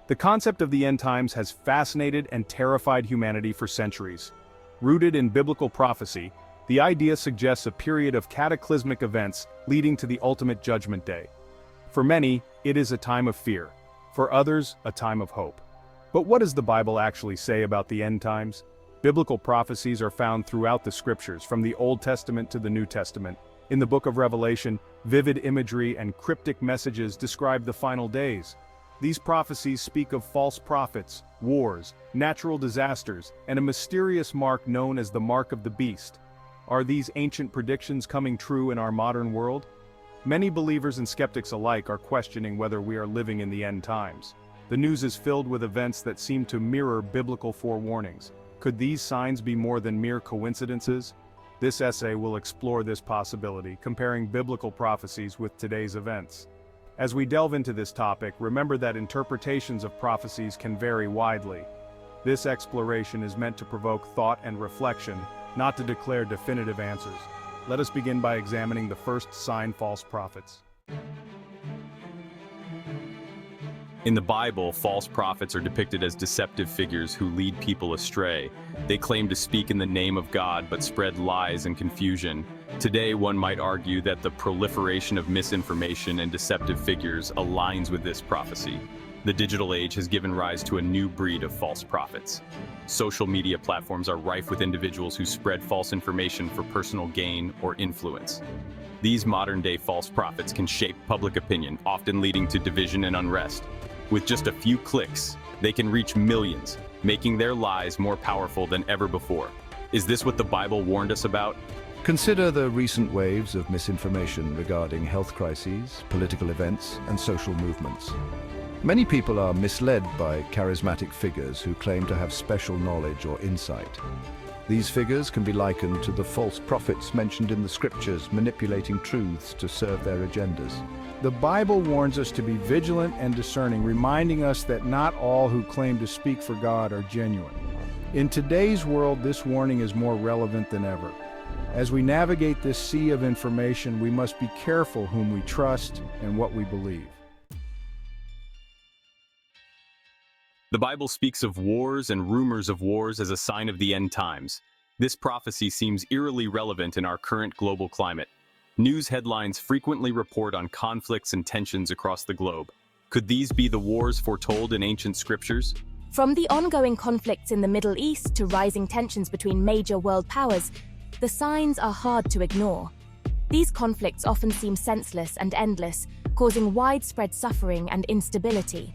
The concept of the end times has fascinated and terrified humanity for centuries. Rooted in biblical prophecy, the idea suggests a period of cataclysmic events leading to the ultimate judgment day. For many, it is a time of fear. For others, a time of hope. But what does the Bible actually say about the end times? Biblical prophecies are found throughout the scriptures, from the Old Testament to the New Testament. In the book of Revelation, vivid imagery and cryptic messages describe the final days. These prophecies speak of false prophets, wars, natural disasters, and a mysterious mark known as the Mark of the Beast. Are these ancient predictions coming true in our modern world? Many believers and skeptics alike are questioning whether we are living in the end times. The news is filled with events that seem to mirror biblical forewarnings. Could these signs be more than mere coincidences? This essay will explore this possibility, comparing biblical prophecies with today's events. As we delve into this topic, remember that interpretations of prophecies can vary widely. This exploration is meant to provoke thought and reflection, not to declare definitive answers. Let us begin by examining the first sign: false prophets. In the Bible, false prophets are depicted as deceptive figures who lead people astray. They claim to speak in the name of God but spread lies and confusion. Today, one might argue that the proliferation of misinformation and deceptive figures aligns with this prophecy. The digital age has given rise to a new breed of false prophets. Social media platforms are rife with individuals who spread false information for personal gain or influence. These modern-day false prophets can shape public opinion, often leading to division and unrest. With just a few clicks, they can reach millions, making their lies more powerful than ever before. Is this what the Bible warned us about? Consider the recent waves of misinformation regarding health crises, political events, and social movements. Many people are misled by charismatic figures who claim to have special knowledge or insight. These figures can be likened to the false prophets mentioned in the scriptures, manipulating truths to serve their agendas. The Bible warns us to be vigilant and discerning, reminding us that not all who claim to speak for God are genuine. In today's world, this warning is more relevant than ever. As we navigate this sea of information, we must be careful whom we trust and what we believe. The Bible speaks of wars and rumors of wars as a sign of the end times. This prophecy seems eerily relevant in our current global climate. News headlines frequently report on conflicts and tensions across the globe. Could these be the wars foretold in ancient scriptures? From the ongoing conflicts in the Middle East to rising tensions between major world powers, the signs are hard to ignore. These conflicts often seem senseless and endless, causing widespread suffering and instability.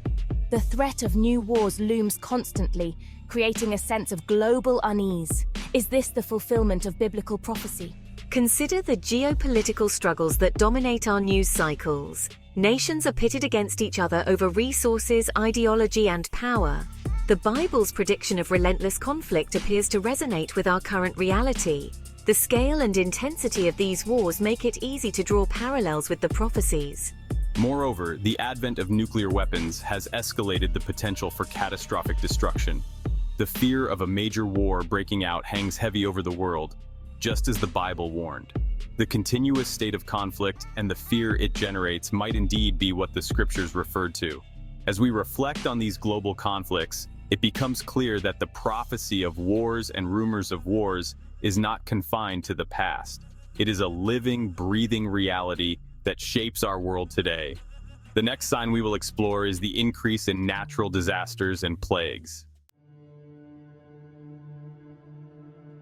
The threat of new wars looms constantly, creating a sense of global unease. Is this the fulfillment of biblical prophecy? Consider the geopolitical struggles that dominate our news cycles. Nations are pitted against each other over resources, ideology, and power. The Bible's prediction of relentless conflict appears to resonate with our current reality. The scale and intensity of these wars make it easy to draw parallels with the prophecies. Moreover, the advent of nuclear weapons has escalated the potential for catastrophic destruction. The fear of a major war breaking out hangs heavy over the world, just as the Bible warned. The continuous state of conflict and the fear it generates might indeed be what the scriptures referred to. As we reflect on these global conflicts, it becomes clear that the prophecy of wars and rumors of wars is not confined to the past. It is a living, breathing reality that shapes our world today. The next sign we will explore is the increase in natural disasters and plagues.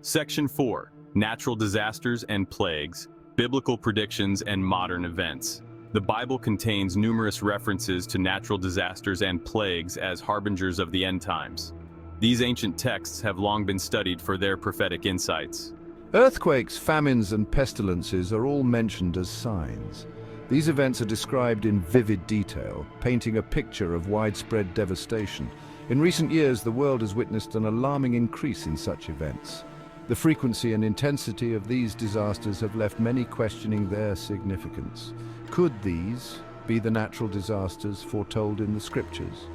Section 4. Natural disasters and plagues, biblical predictions and modern events. The Bible contains numerous references to natural disasters and plagues as harbingers of the end times. These ancient texts have long been studied for their prophetic insights. Earthquakes, famines, and pestilences are all mentioned as signs. These events are described in vivid detail, painting a picture of widespread devastation. In recent years, the world has witnessed an alarming increase in such events. The frequency and intensity of these disasters have left many questioning their significance. Could these be the natural disasters foretold in the scriptures?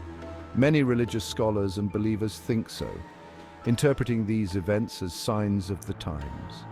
Many religious scholars and believers think so, interpreting these events as signs of the times.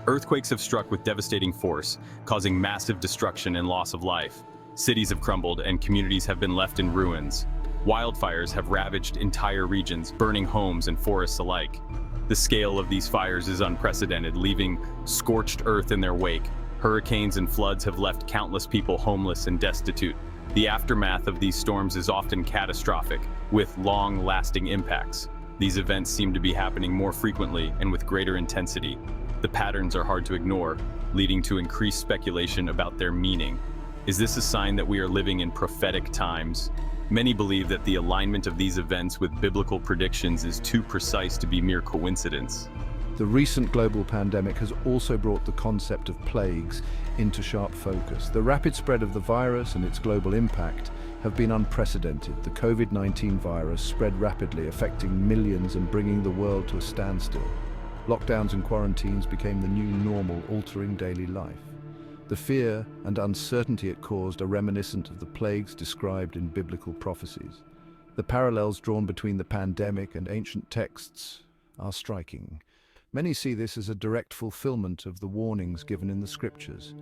Earthquakes have struck with devastating force, causing massive destruction and loss of life. Cities have crumbled and communities have been left in ruins. Wildfires have ravaged entire regions, burning homes and forests alike. The scale of these fires is unprecedented, leaving scorched earth in their wake. Hurricanes and floods have left countless people homeless and destitute. The aftermath of these storms is often catastrophic, with long-lasting impacts. These events seem to be happening more frequently and with greater intensity. The patterns are hard to ignore, leading to increased speculation about their meaning. Is this a sign that we are living in prophetic times? Many believe that the alignment of these events with biblical predictions is too precise to be mere coincidence. The recent global pandemic has also brought the concept of plagues into sharp focus. The rapid spread of the virus and its global impact have been unprecedented. The COVID-19 virus spread rapidly, affecting millions and bringing the world to a standstill. Lockdowns and quarantines became the new normal, altering daily life. The fear and uncertainty it caused are reminiscent of the plagues described in biblical prophecies. The parallels drawn between the pandemic and ancient texts are striking. Many see this as a direct fulfillment of the warnings given in the scriptures.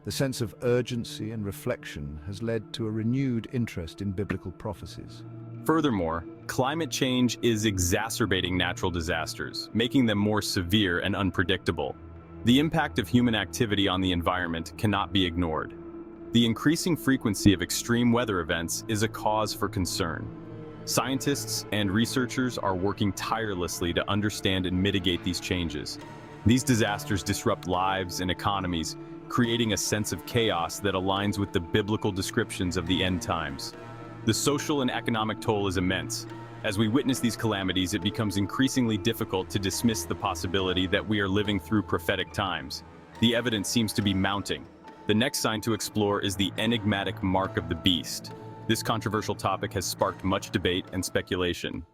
The sense of urgency and reflection has led to a renewed interest in biblical prophecies. Furthermore, climate change is exacerbating natural disasters, making them more severe and unpredictable. The impact of human activity on the environment cannot be ignored. The increasing frequency of extreme weather events is a cause for concern. Scientists and researchers are working tirelessly to understand and mitigate these changes. These disasters disrupt lives and economies, creating a sense of chaos that aligns with the biblical descriptions of the end times. The social and economic toll is immense. As we witness these calamities, it becomes increasingly difficult to dismiss the possibility that we are living through prophetic times. The evidence seems to be mounting. The next sign to explore is the enigmatic mark of the beast. This controversial topic has sparked much debate and speculation.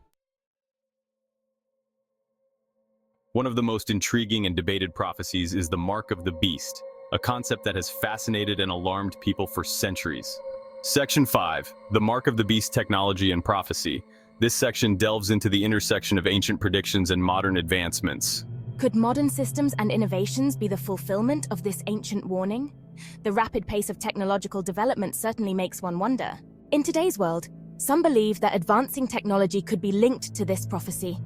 One of the most intriguing and debated prophecies is the mark of the beast, a concept that has fascinated and alarmed people for centuries. Section 5, the mark of the beast, technology and prophecy. This section delves into the intersection of ancient predictions and modern advancements. Could modern systems and innovations be the fulfillment of this ancient warning? The rapid pace of technological development certainly makes one wonder. In today's world, some believe that advancing technology could be linked to this prophecy.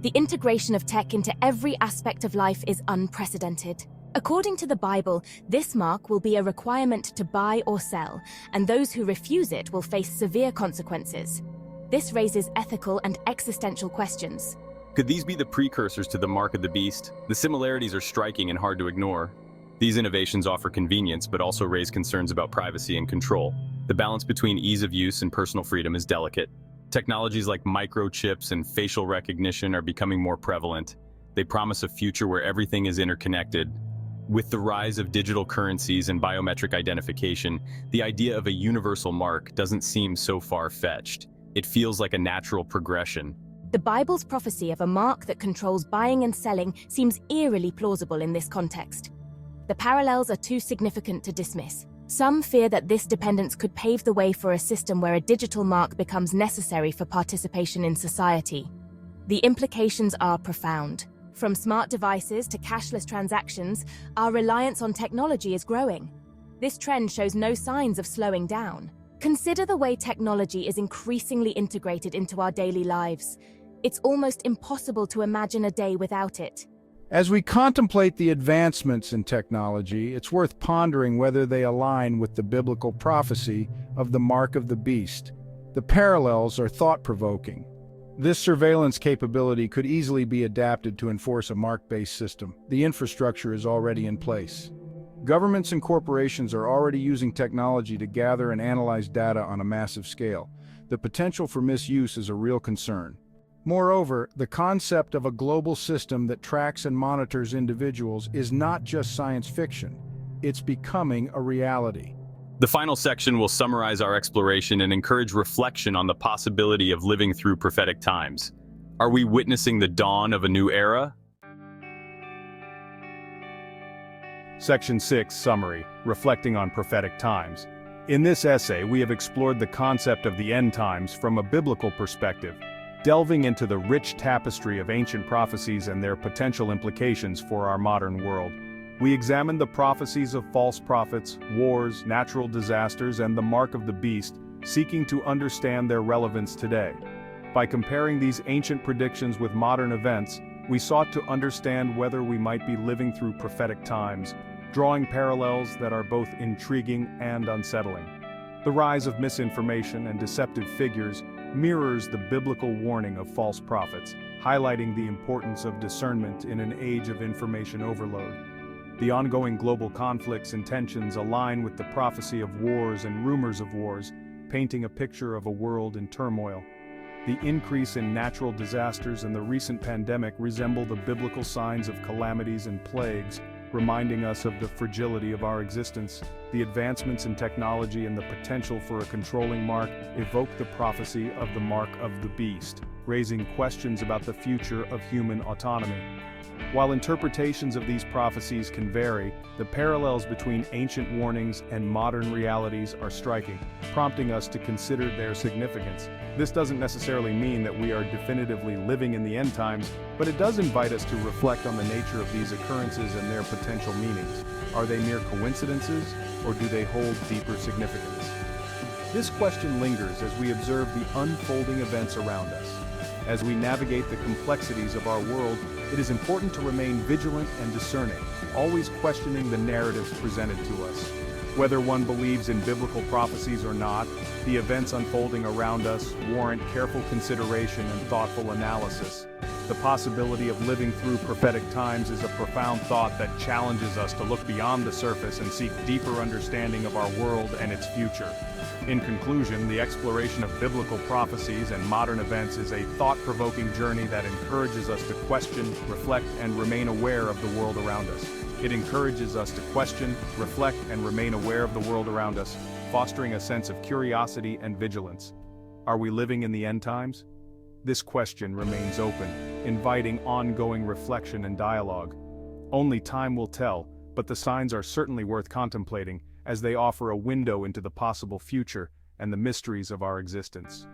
The integration of tech into every aspect of life is unprecedented. According to the Bible, this mark will be a requirement to buy or sell, and those who refuse it will face severe consequences. This raises ethical and existential questions. Could these be the precursors to the mark of the beast? The similarities are striking and hard to ignore. These innovations offer convenience, but also raise concerns about privacy and control. The balance between ease of use and personal freedom is delicate. Technologies like microchips and facial recognition are becoming more prevalent. They promise a future where everything is interconnected. With the rise of digital currencies and biometric identification, the idea of a universal mark doesn't seem so far-fetched. It feels like a natural progression. The Bible's prophecy of a mark that controls buying and selling seems eerily plausible in this context. The parallels are too significant to dismiss. Some fear that this dependence could pave the way for a system where a digital mark becomes necessary for participation in society. The implications are profound. From smart devices to cashless transactions, our reliance on technology is growing. This trend shows no signs of slowing down. Consider the way technology is increasingly integrated into our daily lives. It's almost impossible to imagine a day without it. As we contemplate the advancements in technology, it's worth pondering whether they align with the biblical prophecy of the mark of the beast. The parallels are thought-provoking. This surveillance capability could easily be adapted to enforce a mark-based system. The infrastructure is already in place. Governments and corporations are already using technology to gather and analyze data on a massive scale. The potential for misuse is a real concern. Moreover, the concept of a global system that tracks and monitors individuals is not just science fiction. It's becoming a reality. The final section will summarize our exploration and encourage reflection on the possibility of living through prophetic times. Are we witnessing the dawn of a new era? Section 6, Summary, Reflecting on Prophetic Times. In this essay, we have explored the concept of the end times from a biblical perspective, delving into the rich tapestry of ancient prophecies and their potential implications for our modern world. We examined the prophecies of false prophets, wars, natural disasters, and the mark of the beast, seeking to understand their relevance today. By comparing these ancient predictions with modern events, we sought to understand whether we might be living through prophetic times, drawing parallels that are both intriguing and unsettling. The rise of misinformation and deceptive figures mirrors the biblical warning of false prophets, highlighting the importance of discernment in an age of information overload. The ongoing global conflicts and tensions align with the prophecy of wars and rumors of wars, painting a picture of a world in turmoil. The increase in natural disasters and the recent pandemic resemble the biblical signs of calamities and plagues, reminding us of the fragility of our existence. The advancements in technology and the potential for a controlling mark evoke the prophecy of the mark of the beast, raising questions about the future of human autonomy. While interpretations of these prophecies can vary, the parallels between ancient warnings and modern realities are striking, prompting us to consider their significance. This doesn't necessarily mean that we are definitively living in the end times, but it does invite us to reflect on the nature of these occurrences and their potential meanings. Are they mere coincidences, or do they hold deeper significance? This question lingers as we observe the unfolding events around us. As we navigate the complexities of our world, it is important to remain vigilant and discerning, always questioning the narratives presented to us. Whether one believes in biblical prophecies or not, the events unfolding around us warrant careful consideration and thoughtful analysis. The possibility of living through prophetic times is a profound thought that challenges us to look beyond the surface and seek deeper understanding of our world and its future. In conclusion, the exploration of biblical prophecies and modern events is a thought-provoking journey that encourages us to question, reflect, and remain aware of the world around us. It encourages us to question, reflect, and remain aware of the world around us, fostering a sense of curiosity and vigilance. Are we living in the end times? This question remains open, inviting ongoing reflection and dialogue. Only time will tell, but the signs are certainly worth contemplating, as they offer a window into the possible future and the mysteries of our existence.